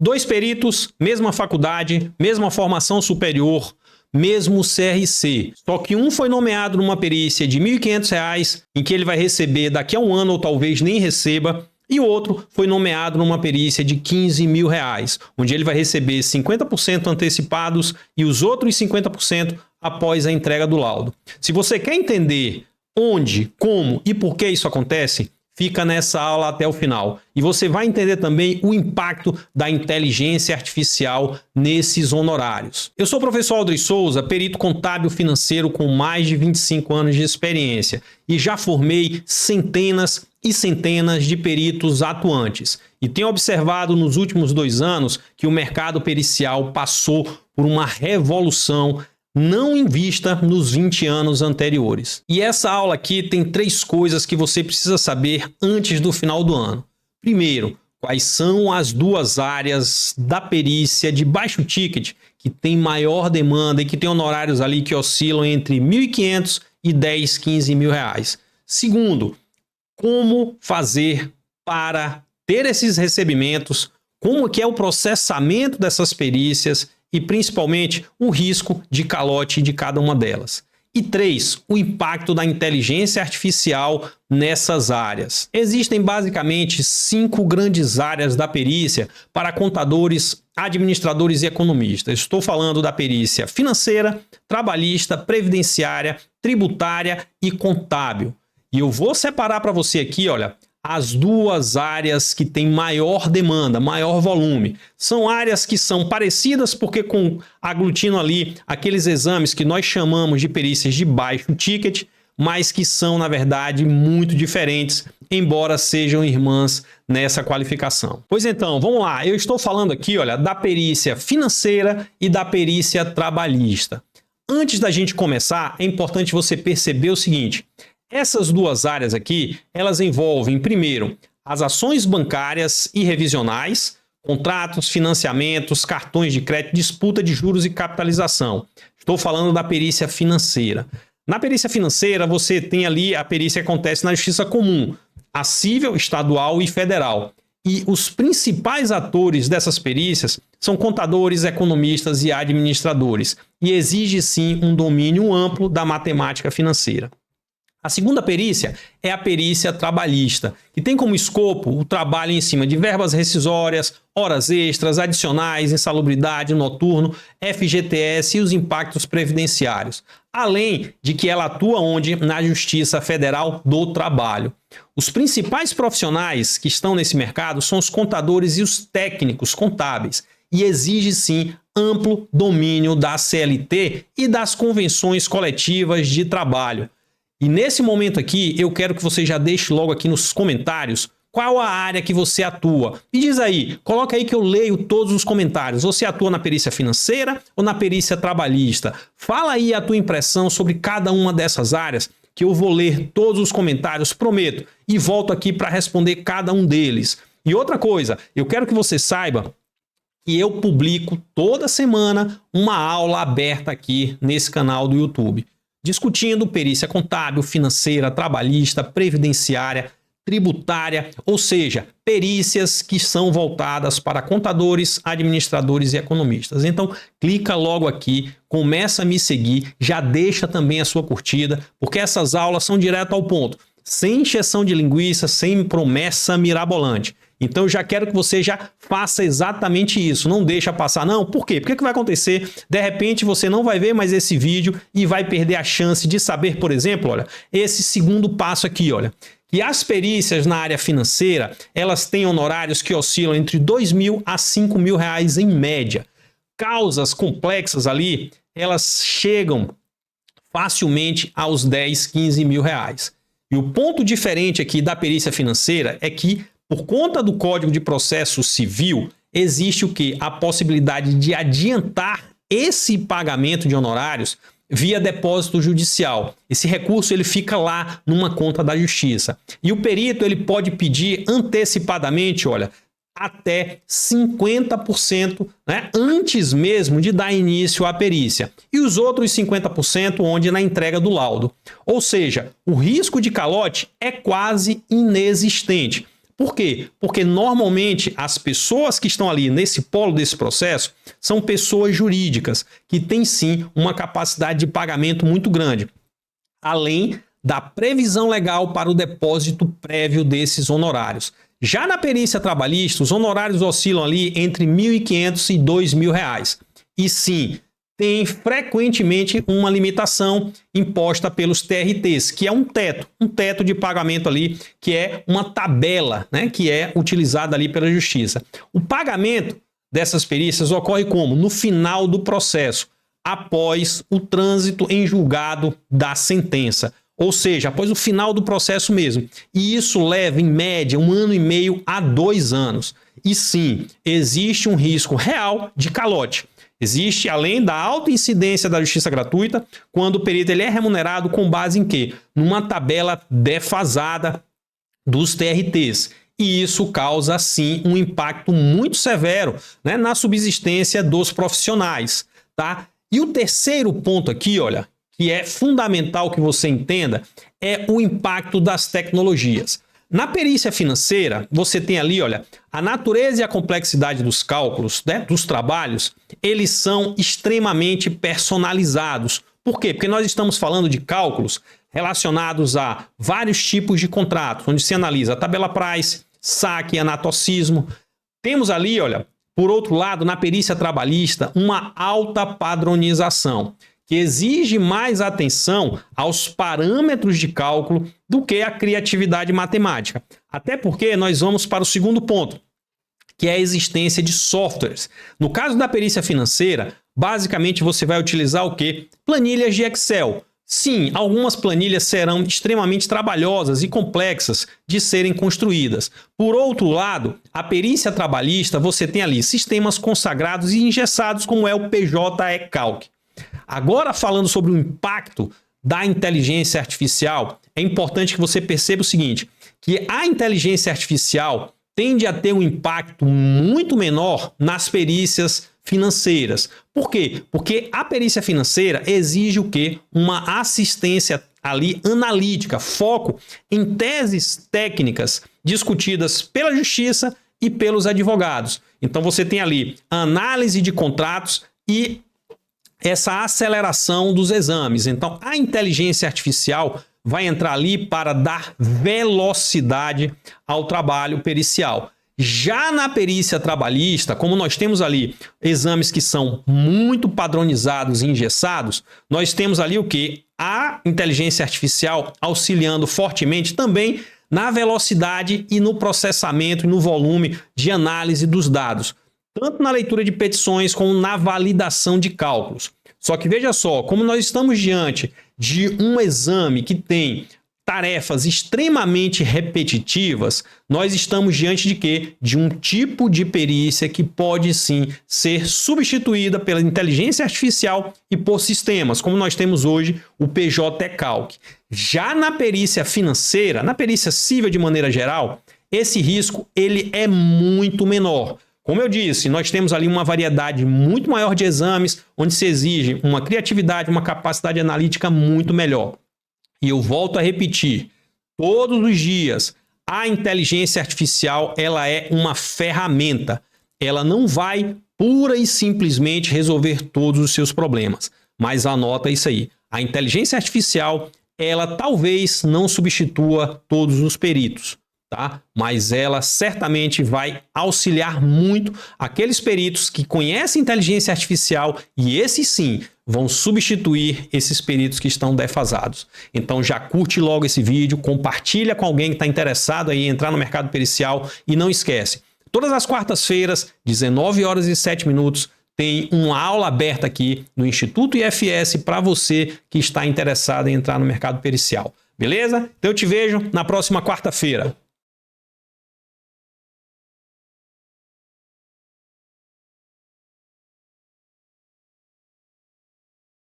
Dois peritos, mesma faculdade, mesma formação superior, mesmo CRC. Só que um foi nomeado numa perícia de R$ 1.500, em que ele vai receber daqui a um ano ou talvez nem receba, e o outro foi nomeado numa perícia de R$ 15.000, onde ele vai receber 50% antecipados e os outros 50% após a entrega do laudo. Se você quer entender onde, como e por que isso acontece, fica nessa aula até o final. E você vai entender também o impacto da inteligência artificial nesses honorários. Eu sou o professor Aldri Souza, perito contábil financeiro com mais de 25 anos de experiência e já formei centenas e centenas de peritos atuantes. E tenho observado nos últimos 2 anos que o mercado pericial passou por uma revolução não em vista nos 20 anos anteriores. E essa aula aqui tem 3 coisas que você precisa saber antes do final do ano. Primeiro, quais são as 2 áreas da perícia de baixo ticket que tem maior demanda e que tem honorários ali que oscilam entre R$ 1.500 e R$ 10, 15 mil reais. Segundo, como fazer para ter esses recebimentos, como que é o processamento dessas perícias e principalmente o risco de calote de cada uma delas. E 3, o impacto da inteligência artificial nessas áreas. Existem basicamente 5 grandes áreas da perícia para contadores, administradores e economistas. Estou falando da perícia financeira, trabalhista, previdenciária, tributária e contábil. E eu vou separar para você aqui, olha, as 2 áreas que têm maior demanda, maior volume. São áreas que são parecidas porque aglutinam ali aqueles exames que nós chamamos de perícias de baixo ticket, mas que são, na verdade, muito diferentes, embora sejam irmãs nessa qualificação. Pois então, vamos lá. Eu estou falando aqui, olha, da perícia financeira e da perícia trabalhista. Antes da gente começar, é importante você perceber o seguinte: essas 2 áreas aqui, elas envolvem, primeiro, as ações bancárias e revisionais, contratos, financiamentos, cartões de crédito, disputa de juros e capitalização. Estou falando da perícia financeira. Na perícia financeira, você tem ali a perícia que acontece na Justiça Comum, a civil, estadual e federal. E os principais atores dessas perícias são contadores, economistas e administradores. E exige, sim, um domínio amplo da matemática financeira. A segunda perícia é a perícia trabalhista, que tem como escopo o trabalho em cima de verbas rescisórias, horas extras, adicionais, insalubridade, noturno, FGTS e os impactos previdenciários. Além de que ela atua onde? Na Justiça Federal do Trabalho. Os principais profissionais que estão nesse mercado são os contadores e os técnicos contábeis. E exige, sim, amplo domínio da CLT e das convenções coletivas de trabalho. E nesse momento aqui, eu quero que você já deixe logo aqui nos comentários qual a área que você atua. Me diz aí, coloca aí que eu leio todos os comentários. Você atua na perícia financeira ou na perícia trabalhista? Fala aí a tua impressão sobre cada uma dessas áreas, que eu vou ler todos os comentários, prometo, e volto aqui para responder cada um deles. E outra coisa, eu quero que você saiba que eu publico toda semana uma aula aberta aqui nesse canal do YouTube, discutindo perícia contábil, financeira, trabalhista, previdenciária, tributária, ou seja, perícias que são voltadas para contadores, administradores e economistas. Então, clica logo aqui, começa a me seguir, já deixa também a sua curtida, porque essas aulas são direto ao ponto, sem encheção de linguiça, sem promessa mirabolante. Então, eu já quero que você já faça exatamente isso. Não deixa passar, não. Por quê? Porque o que vai acontecer? De repente, você não vai ver mais esse vídeo e vai perder a chance de saber, por exemplo, olha, esse segundo passo aqui, olha, que as perícias na área financeira, elas têm honorários que oscilam entre R$ 2.000 a R$ 5.000 em média. Causas complexas ali, elas chegam facilmente aos R$ 10, 15 mil reais. E o ponto diferente aqui da perícia financeira é que, por conta do Código de Processo Civil, existe o quê? A possibilidade de adiantar esse pagamento de honorários via depósito judicial. Esse recurso ele fica lá numa conta da Justiça. E o perito ele pode pedir antecipadamente, olha, até 50%, né, antes mesmo de dar início à perícia. E os outros 50% onde na entrega do laudo. Ou seja, o risco de calote é quase inexistente. Por quê? Porque normalmente as pessoas que estão ali nesse polo desse processo são pessoas jurídicas que têm sim uma capacidade de pagamento muito grande, além da previsão legal para o depósito prévio desses honorários. Já na perícia trabalhista, os honorários oscilam ali entre R$ 1.500 e R$ 2.000. E sim, tem frequentemente uma limitação imposta pelos TRTs, que é um teto de pagamento ali, que é uma tabela, né, que é utilizada ali pela Justiça. O pagamento dessas perícias ocorre como? No final do processo, após o trânsito em julgado da sentença. Ou seja, após o final do processo mesmo. E isso leva, em média, 1 ano e meio a 2 anos. E sim, existe um risco real de calote. Existe, além da alta incidência da justiça gratuita, quando o perito ele é remunerado com base em quê? Numa tabela defasada dos TRTs. E isso causa, sim, um impacto muito severo, né, na subsistência dos profissionais. Tá? E o terceiro ponto aqui, olha, que é fundamental que você entenda, é o impacto das tecnologias. Na perícia financeira, você tem ali, olha, a natureza e a complexidade dos cálculos, né, dos trabalhos, eles são extremamente personalizados. Por quê? Porque nós estamos falando de cálculos relacionados a vários tipos de contratos, onde se analisa a tabela price, saque, anatocismo. Temos ali, olha, por outro lado, na perícia trabalhista, uma alta padronização, que exige mais atenção aos parâmetros de cálculo do que a criatividade matemática. Até porque nós vamos para o segundo ponto, que é a existência de softwares. No caso da perícia financeira, basicamente você vai utilizar o quê? Planilhas de Excel. Sim, algumas planilhas serão extremamente trabalhosas e complexas de serem construídas. Por outro lado, a perícia trabalhista, você tem ali sistemas consagrados e engessados, como é o PJ e-Calc. Agora, falando sobre o impacto da inteligência artificial, é importante que você perceba o seguinte, que a inteligência artificial tende a ter um impacto muito menor nas perícias financeiras. Por quê? Porque a perícia financeira exige o quê? Uma assistência ali analítica, foco em teses técnicas discutidas pela justiça e pelos advogados. Então você tem ali a análise de contratos e essa aceleração dos exames. Então, a inteligência artificial vai entrar ali para dar velocidade ao trabalho pericial. Já na perícia trabalhista, como nós temos ali exames que são muito padronizados e engessados, nós temos ali o quê? A inteligência artificial auxiliando fortemente também na velocidade e no processamento e no volume de análise dos dados, tanto na leitura de petições como na validação de cálculos. Só que veja só, como nós estamos diante de um exame que tem tarefas extremamente repetitivas, nós estamos diante de quê? De um tipo de perícia que pode sim ser substituída pela inteligência artificial e por sistemas, como nós temos hoje o PJ e-Calc. Já na perícia financeira, na perícia civil de maneira geral, esse risco ele é muito menor. Como eu disse, nós temos ali uma variedade muito maior de exames, onde se exige uma criatividade, uma capacidade analítica muito melhor. E eu volto a repetir, todos os dias, a inteligência artificial ela é uma ferramenta. Ela não vai pura e simplesmente resolver todos os seus problemas. Mas anota isso aí, a inteligência artificial ela talvez não substitua todos os peritos. Tá? Mas ela certamente vai auxiliar muito aqueles peritos que conhecem inteligência artificial e esses sim vão substituir esses peritos que estão defasados. Então já curte logo esse vídeo, compartilha com alguém que está interessado em entrar no mercado pericial e não esquece, todas as quartas-feiras, 19h07, tem uma aula aberta aqui no Instituto IFS para você que está interessado em entrar no mercado pericial. Beleza? Então eu te vejo na próxima quarta-feira.